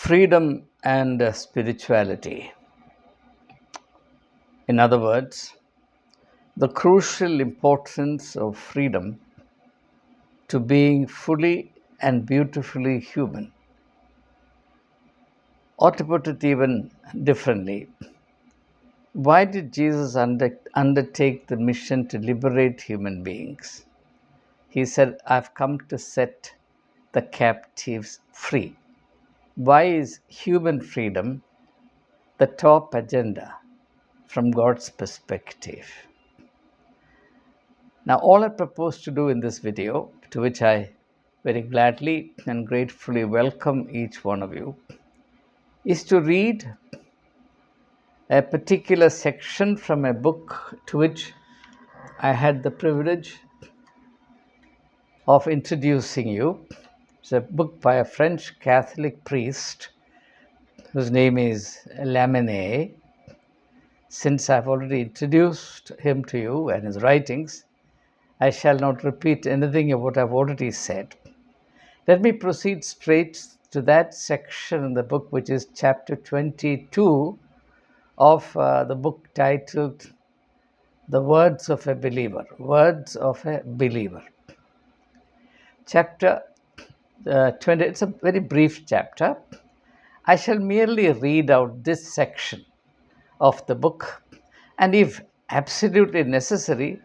freedom and spirituality. In other words, the crucial importance of freedom to being fully and beautifully human. Or to put it even differently, why did Jesus undertake the mission to liberate human beings? He said, I've come to set the captives free. Why is human freedom the top agenda from God's perspective? Now, all I propose to do in this video, to which I very gladly and gratefully welcome each one of you, is to read a particular section from a book to which I had the privilege of introducing you. It's a book by a French Catholic priest whose name is Lamennais. Since I've already introduced him to you and his writings, I shall not repeat anything of what I've already said. Let me proceed straight to that section in the book, which is chapter 22 of the book titled The Words of a Believer. Words of a Believer. Chapter 20, it's a very brief chapter. I shall merely read out this section of the book and, if absolutely necessary,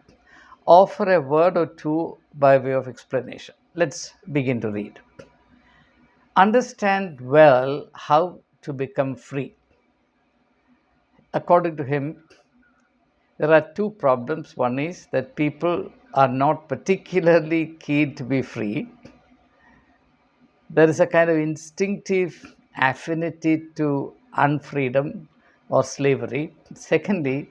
offer a word or two by way of explanation. Let's begin to read. Understand well how to become free. According to him, there are two problems. One is that people are not particularly keen to be free. There is a kind of instinctive affinity to unfreedom or slavery. Secondly,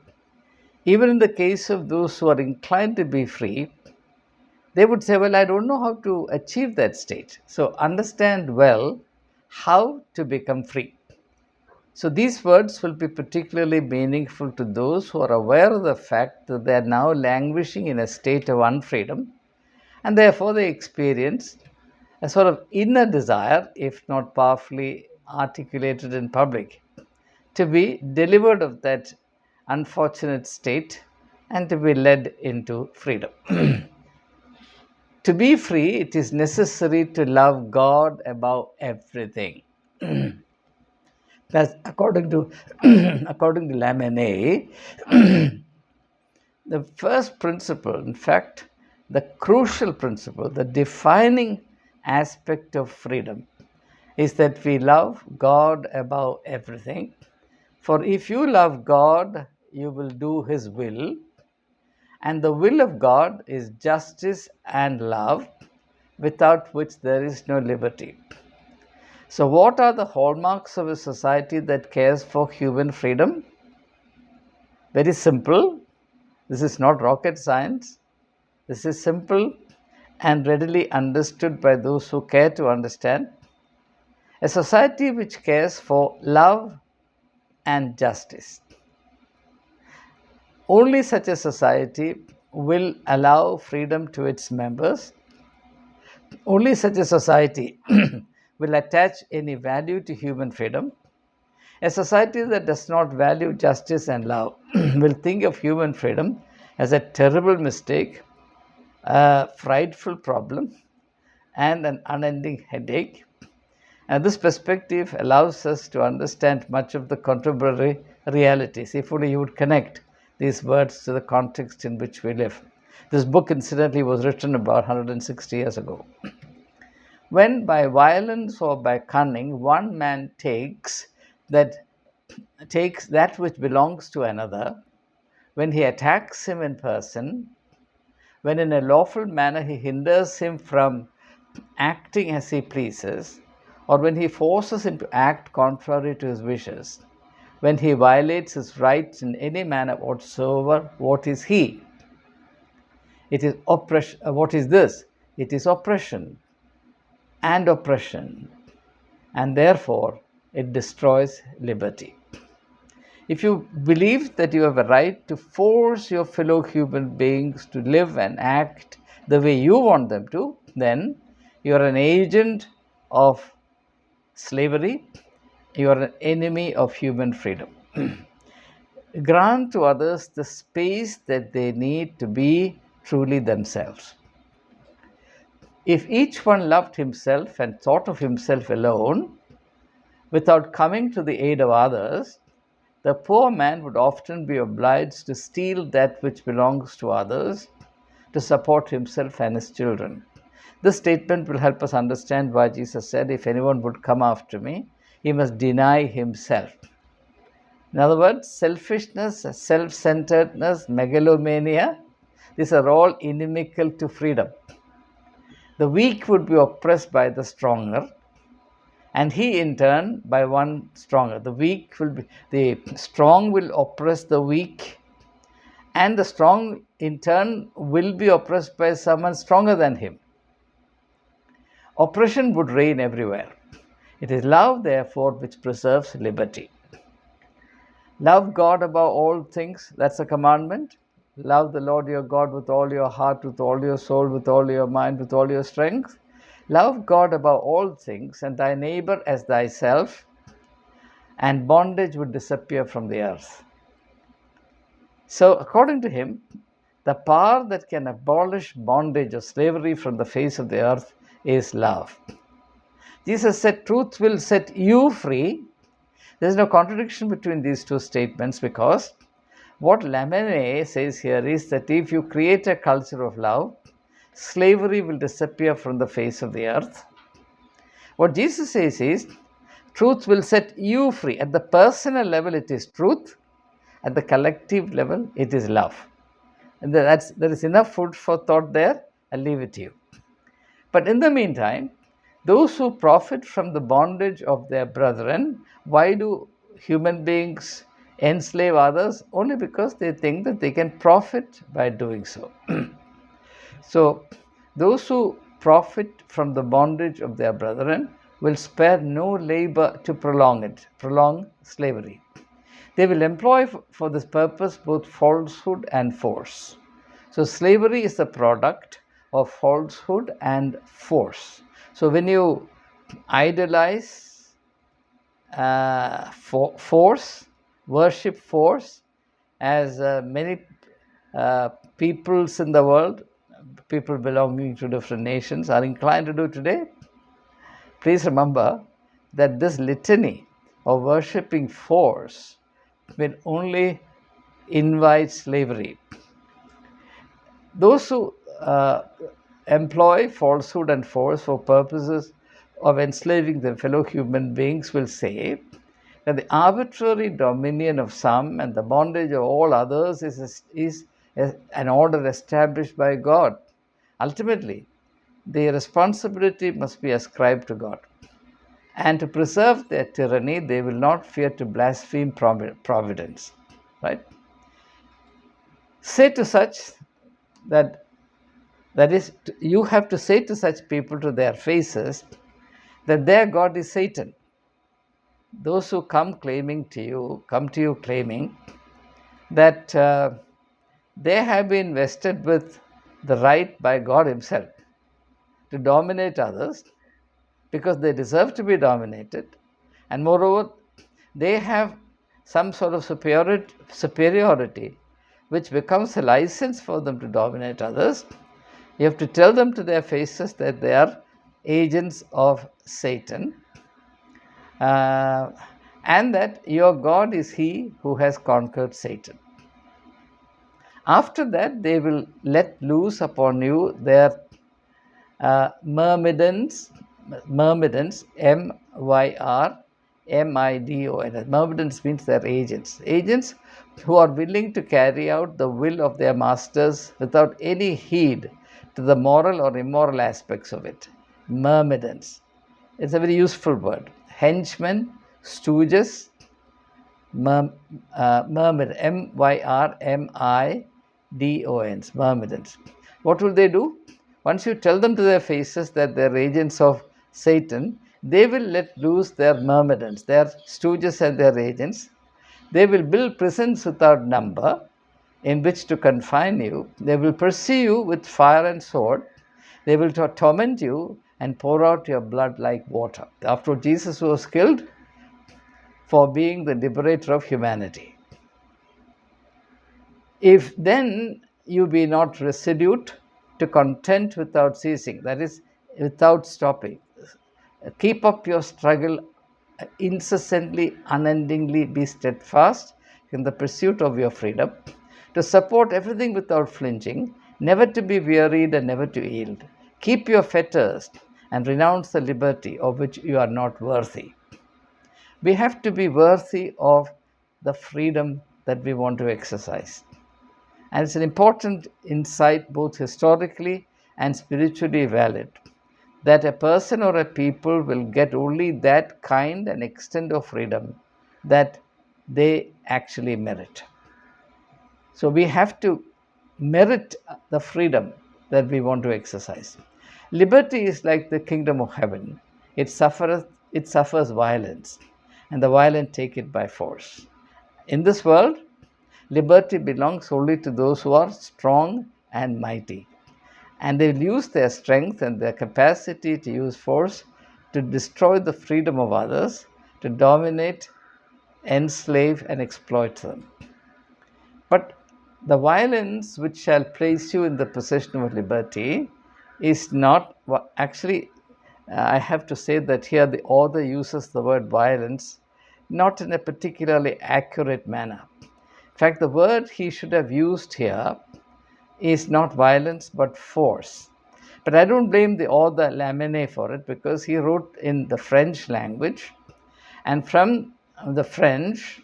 even in the case of those who are inclined to be free, they would say, well, I don't know how to achieve that state. So understand well how to become free. So these words will be particularly meaningful to those who are aware of the fact that they are now languishing in a state of unfreedom, and therefore they experience a sort of inner desire, if not powerfully articulated in public, to be delivered of that unfortunate state and to be led into freedom. To be free, it is necessary to love God above everything. That's according to Lamennais, the first principle, in fact, the crucial principle, the defining aspect of freedom is that we love God above everything. For if you love God, you will do His will. And the will of God is justice and love, without which there is no liberty. So, what are the hallmarks of a society that cares for human freedom? Very simple. This is not rocket science. This is simple and readily understood by those who care to understand. A society which cares for love and justice. Only such a society will allow freedom to its members. Only such a society will attach any value to human freedom. A society that does not value justice and love will think of human freedom as a terrible mistake, a frightful problem, and an unending headache. And this perspective allows us to understand much of the contemporary realities, if only you would connect these words to the context in which we live. This book, incidentally, was written about 160 years ago. When by violence or by cunning one man takes that which belongs to another, when he attacks him in person, when in a lawful manner he hinders him from acting as he pleases, or when he forces him to act contrary to his wishes, when he violates his rights in any manner whatsoever, what is he? It is oppression. What is this? It is oppression and oppression, and therefore it destroys liberty. If you believe that you have a right to force your fellow human beings to live and act the way you want them to, then you are an agent of slavery, you are an enemy of human freedom. Grant to others the space that they need to be truly themselves. If each one loved himself and thought of himself alone, without coming to the aid of others, the poor man would often be obliged to steal that which belongs to others to support himself and his children. This statement will help us understand why Jesus said, "If anyone would come after me, he must deny himself." In other words, selfishness, self centeredness, megalomania, these are all inimical to freedom. The weak would be oppressed by the stronger, and he in turn by one stronger. The strong will oppress the weak, and the strong in turn will be oppressed by someone stronger than him. Oppression would reign everywhere. It is love, therefore, which preserves liberty. Love God above all things, that's a commandment. Love the Lord your God with all your heart, with all your soul, with all your mind, with all your strength. Love God above all things and thy neighbor as thyself, and bondage would disappear from the earth. So, according to him, the power that can abolish bondage or slavery from the face of the earth is love. Jesus said, "Truth will set you free." There is no contradiction between these two statements, because what Lamennais says here is that if you create a culture of love, slavery will disappear from the face of the earth. What Jesus says is, truth will set you free. At the personal level, it is truth. At the collective level, it is love. And there is enough food for thought there. I'll leave it to you. But in the meantime, those who profit from the bondage of their brethren, why do human beings enslave others? Only because they think that they can profit by doing so. So, those who profit from the bondage of their brethren will spare no labor to prolong slavery. They will employ for this purpose both falsehood and force. So, slavery is the product of falsehood and force. So, when you idolize force, worship force, as many peoples in the world, people belonging to different nations, are inclined to do today, please remember that this litany of worshipping force will only invite slavery. Those who employ falsehood and force for purposes of enslaving their fellow human beings will say that the arbitrary dominion of some and the bondage of all others is an order established by God. Ultimately, the responsibility must be ascribed to God. And to preserve their tyranny, they will not fear to blaspheme providence. Right? Say to such that is, you have to say to such people to their faces that their God is Satan. Those who come to you claiming that they have been vested with the right by God Himself to dominate others because they deserve to be dominated, and moreover, they have some sort of superiority which becomes a license for them to dominate others. You have to tell them to their faces that they are agents of Satan, and that your God is He who has conquered Satan. After that, they will let loose upon you their myrmidons, M-Y-R-M-I-D-O-N. Myrmidons means they're agents who are willing to carry out the will of their masters without any heed to the moral or immoral aspects of it. Myrmidons. It's a very useful word. Henchmen, stooges, myrmid, M-Y-R-M-I-D-O-N, myrmidons. What will they do? Once you tell them to their faces that they're agents of Satan, they will let loose their myrmidons, their stooges and their agents. They will build prisons without number in which to confine you. They will pursue you with fire and sword. They will torment you and pour out your blood like water. After Jesus was killed, for being the liberator of humanity. If then you be not resolute to content without ceasing, that is, without stopping, keep up your struggle incessantly, unendingly, be steadfast in the pursuit of your freedom, to support everything without flinching, never to be wearied and never to yield. Keep your fetters and renounce the liberty of which you are not worthy. We have to be worthy of the freedom that we want to exercise. And it's an important insight, both historically and spiritually valid, that a person or a people will get only that kind and extent of freedom that they actually merit. So we have to merit the freedom that we want to exercise. Liberty is like the kingdom of heaven. It suffers violence, and the violent take it by force. In this world, liberty belongs only to those who are strong and mighty, and they will use their strength and their capacity to use force to destroy the freedom of others, to dominate, enslave, and exploit them. But the violence which shall place you in the possession of liberty is not actually. I have to say that here the author uses the word violence not in a particularly accurate manner. In fact, the word he should have used here is not violence but force. But I don't blame the author Lamennais for it, because he wrote in the French language, and from the French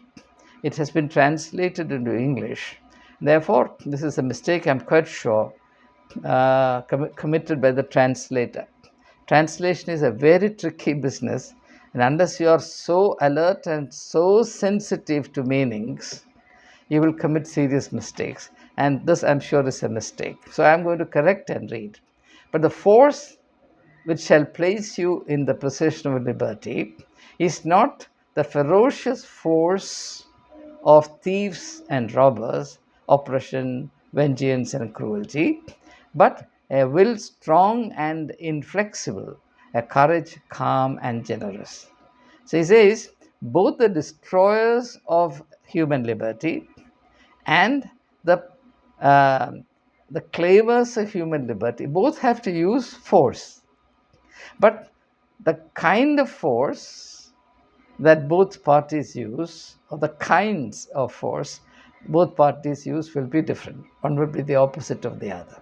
it has been translated into English. Therefore, this is a mistake, I'm quite sure, committed by the translator. Translation is a very tricky business, and unless you are so alert and so sensitive to meanings, you will commit serious mistakes. And this, I'm sure, is a mistake. So I'm going to correct and read. But the force which shall place you in the possession of liberty is not the ferocious force of thieves and robbers, oppression, vengeance, and cruelty, but a will strong and inflexible, a courage calm and generous. So he says, both the destroyers of human liberty and uh, the claimers of human liberty both have to use force. But the kind of force that both parties use, or the kinds of force both parties use, will be different. One will be the opposite of the other.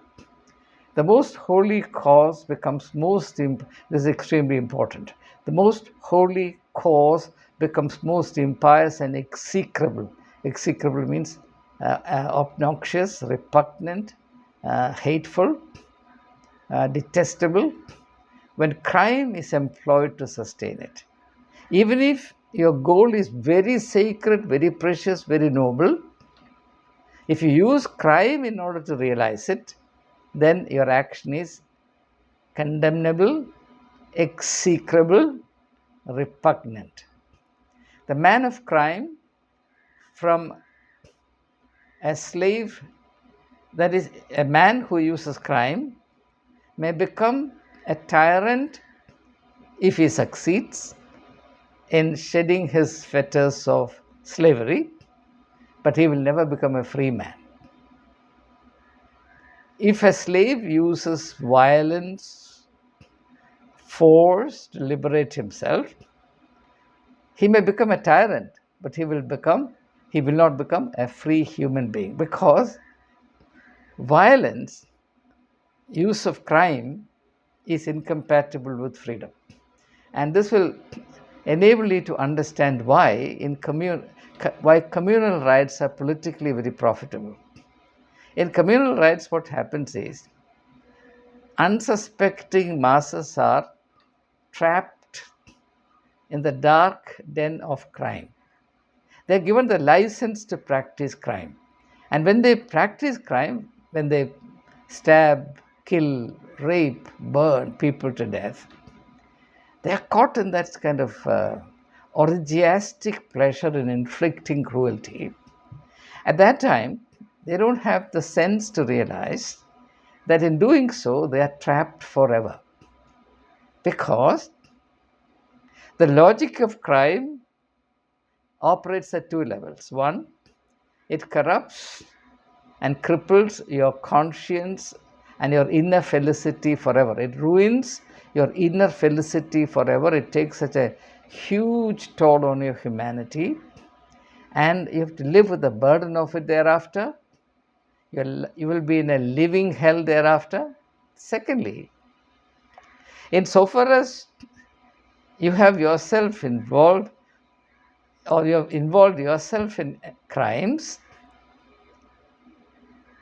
The most holy cause becomes this is extremely important. The most holy cause becomes most impious and execrable. Execrable means obnoxious, repugnant, hateful, detestable, when crime is employed to sustain it. Even if your goal is very sacred, very precious, very noble, if you use crime in order to realize it, then your action is condemnable, execrable, repugnant. The man of crime, from a slave, that is, a man who uses crime, may become a tyrant if he succeeds in shedding his fetters of slavery, but he will never become a free man. If a slave uses violence, force to liberate himself, he may become a tyrant, but he will not become a free human being, because violence, use of crime, is incompatible with freedom. And this will enable you to understand why communal rights are politically very profitable. In communal rights, what happens is unsuspecting masses are trapped in the dark den of crime. They are given the license to practice crime. And when they practice crime, when they stab, kill, rape, burn people to death, they are caught in that kind of orgiastic pleasure in inflicting cruelty. At that time, they don't have the sense to realize that in doing so, they are trapped forever. Because the logic of crime operates at two levels. One, it corrupts and cripples your conscience and your inner felicity forever. It ruins your inner felicity forever. It takes such a huge toll on your humanity, and you have to live with the burden of it thereafter. You will be in a living hell thereafter. Secondly, insofar as you have yourself involved, or you have involved yourself in crimes,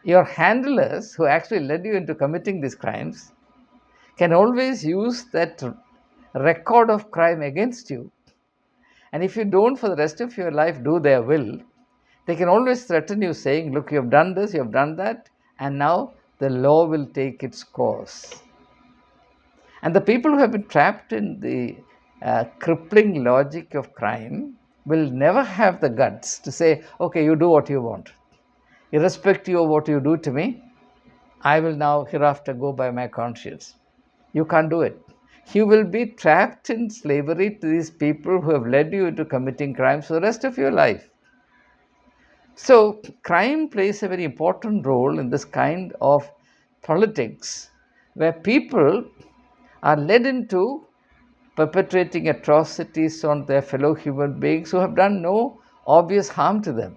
your handlers who actually led you into committing these crimes can always use that record of crime against you. And if you don't, for the rest of your life, do their will, they can always threaten you, saying, look, you have done this, you have done that, and now the law will take its course. And the people who have been trapped in the crippling logic of crime will never have the guts to say, okay, you do what you want. Irrespective of what you do to me, I will now hereafter go by my conscience. You can't do it. You will be trapped in slavery to these people who have led you into committing crimes for the rest of your life. So, crime plays a very important role in this kind of politics where people are led into perpetrating atrocities on their fellow human beings who have done no obvious harm to them.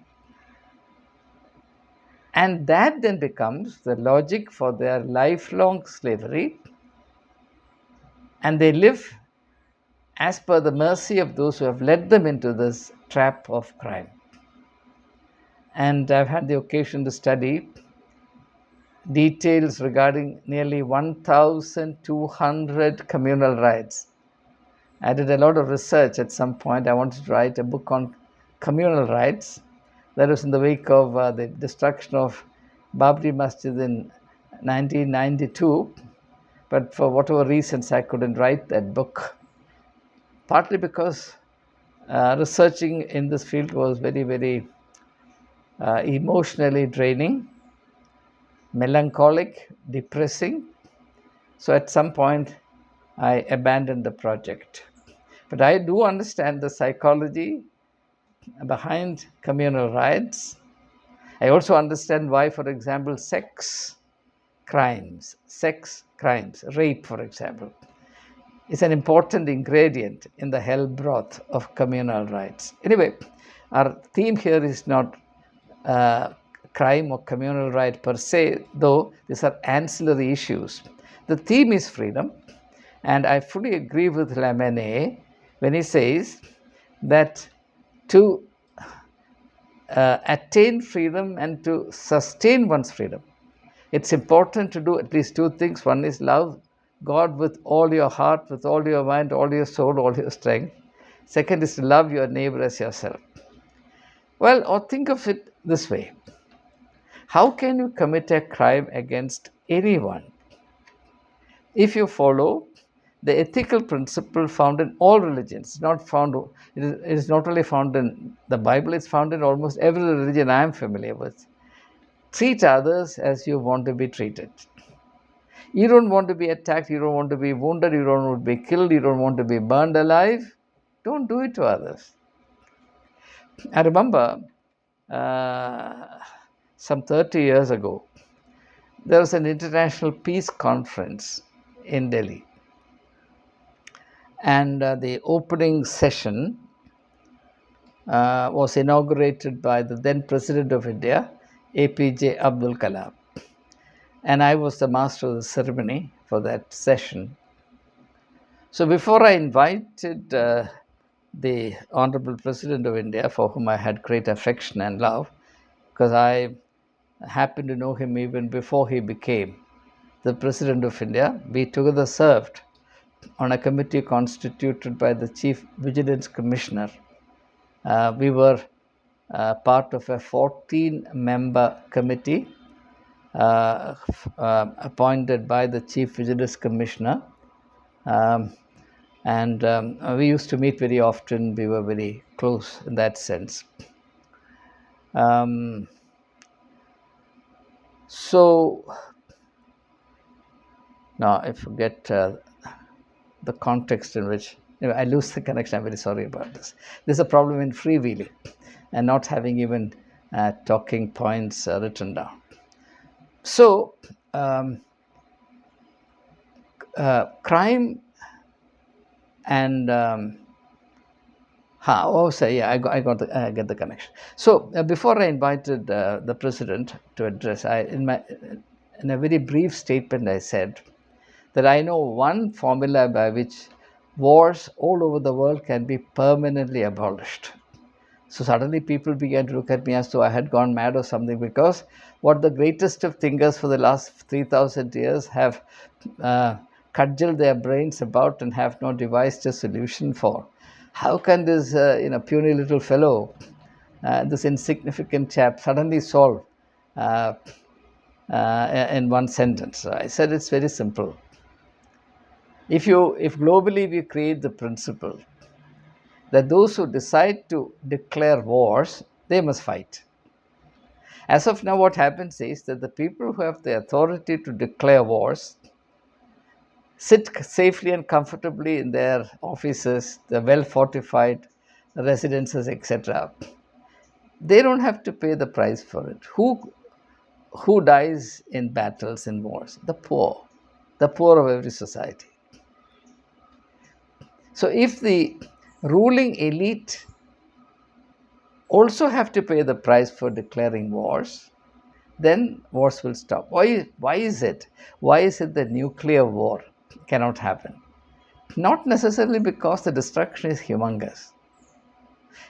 And that then becomes the logic for their lifelong slavery, and they live as per the mercy of those who have led them into this trap of crime. And I've had the occasion to study details regarding nearly 1,200 communal rights. I did a lot of research at some point. I wanted to write a book on communal rights. That was in the wake of the destruction of Babri Masjid in 1992. But for whatever reasons, I couldn't write that book. Partly because researching in this field was very, very emotionally draining, melancholic, depressing. So at some point, I abandoned the project. But I do understand the psychology behind communal rights. I also understand why, for example, sex crimes, rape, for example, is an important ingredient in the hell broth of communal rights. Anyway, our theme here is not crime or communal right per se, though these are ancillary issues. The theme is freedom, and I fully agree with Lamennais when he says that to attain freedom and to sustain one's freedom, it's important to do at least two things. One is love God with all your heart, with all your mind, all your soul, all your strength. Second is to love your neighbor as yourself. Well, or think of it this way. How can you commit a crime against anyone if you follow the ethical principle found in all religions? It is not only found in the Bible, it's found in almost every religion I am familiar with. Treat others as you want to be treated. You don't want to be attacked, you don't want to be wounded, you don't want to be killed, you don't want to be burned alive. Don't do it to others. I remember some 30 years ago, there was an international peace conference in Delhi. And the opening session was inaugurated by the then President of India, APJ Abdul Kalam. And I was the master of the ceremony for that session. So before I invited the Honorable President of India, for whom I had great affection and love, because I happened to know him even before he became the President of India, we together served on a committee constituted by the Chief Vigilance Commissioner. We were part of a 14-member committee appointed by the Chief Vigilance Commissioner. And we used to meet very often. We were very close in that sense. So now I forget the context in which Anyway, I lose the connection. I'm very sorry about this. There's a problem in freewheeling and not having even talking points written down. So, crime and I get the connection. So before I invited the president to address, in a very brief statement, I said that I know one formula by which wars all over the world can be permanently abolished. So suddenly people began to look at me as though I had gone mad or something, because what the greatest of thinkers for the last 3,000 years have cudgeled their brains about and have not devised a solution for. How can this puny little fellow, this insignificant chap, suddenly solve uh, in one sentence? So I said it's very simple. If globally we create the principle that those who decide to declare wars, they must fight. As of now, what happens is that the people who have the authority to declare wars sit safely and comfortably in their offices, the well fortified residences, etc. They don't have to pay the price for it. Who dies in battles, in wars? The poor of every society. So if the ruling elite also have to pay the price for declaring wars, then wars will stop. Why is it? Why is it that nuclear war cannot happen? Not necessarily because the destruction is humongous.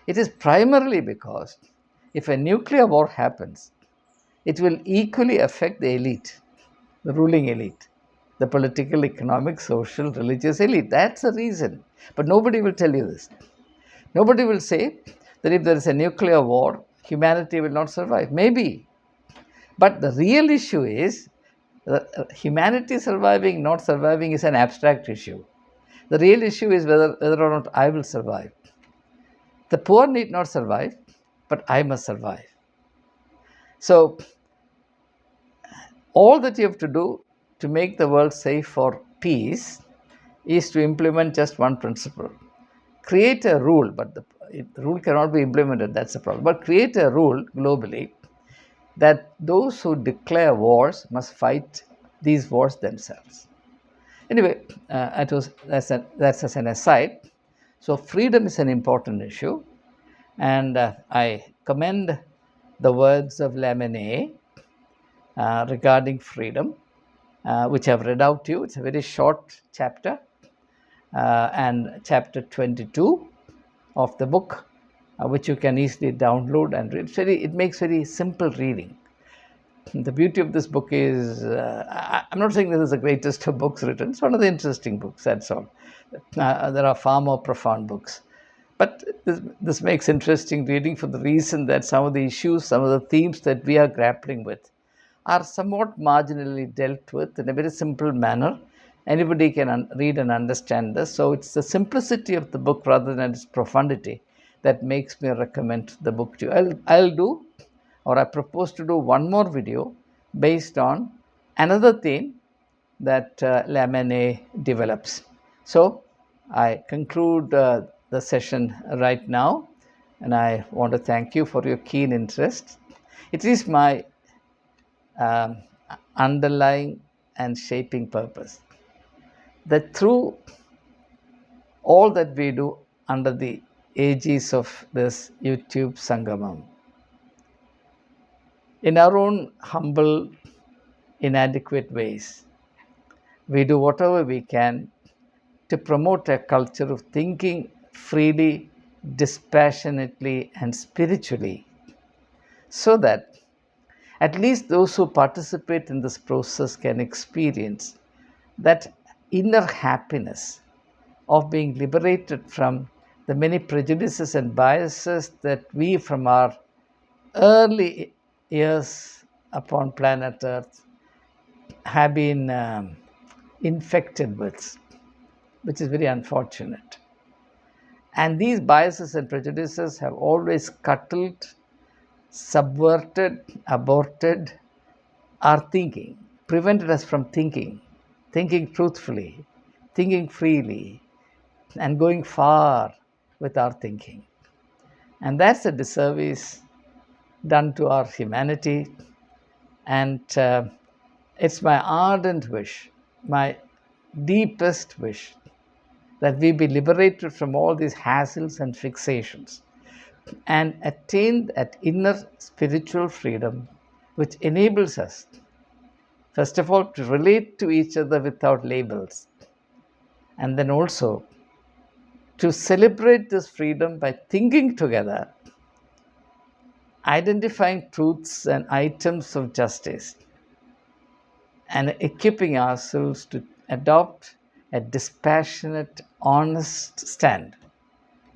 It is primarily because if a nuclear war happens, it will equally affect the elite, the ruling elite, the political, economic, social, religious elite. That's the reason. But nobody will tell you this. Nobody will say that if there is a nuclear war, humanity will not survive. Maybe. But the real issue is that humanity surviving, not surviving is an abstract issue. The real issue is whether or not I will survive. The poor need not survive, but I must survive. So, all that you have to do to make the world safe for peace is to implement just one principle. Create a rule, but the rule cannot be implemented, that's the problem. But create a rule globally that those who declare wars must fight these wars themselves. Anyway, that's as an aside. So freedom is an important issue, and I commend the words of Lamennais regarding freedom, which I've read out to you. It's a very short chapter, and chapter 22 of the book, which you can easily download and read. It makes very simple reading. The beauty of this book is, I'm not saying this is the greatest of books written. It's one of the interesting books, that's all. There are far more profound books. But this makes interesting reading for the reason that some of the issues, some of the themes that we are grappling with are somewhat marginally dealt with in a very simple manner. Anybody can read and understand this. So it's the simplicity of the book rather than its profundity that makes me recommend the book to you. I propose to do one more video based on another theme that Lamennais develops. So I conclude the session right now, and I want to thank you for your keen interest. It is my underlying and shaping purpose that through all that we do under the aegis of this YouTube Sangamam, in our own humble, inadequate ways, we do whatever we can to promote a culture of thinking freely, dispassionately, and spiritually, so that at least those who participate in this process can experience that inner happiness of being liberated from the many prejudices and biases that we, from our early years upon planet Earth, have been infected with, which is very unfortunate. And these biases and prejudices have always scuttled, subverted, aborted our thinking, prevented us from thinking truthfully, thinking freely, and going far with our thinking. And that's a disservice done to our humanity. And it's my ardent wish, my deepest wish, that we be liberated from all these hassles and fixations and attain that inner spiritual freedom which enables us, first of all, to relate to each other without labels, and then also to celebrate this freedom by thinking together, identifying truths and items of justice, and equipping ourselves to adopt a dispassionate, honest stand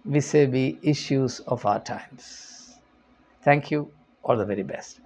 vis a vis issues of our times. Thank you. All the very best.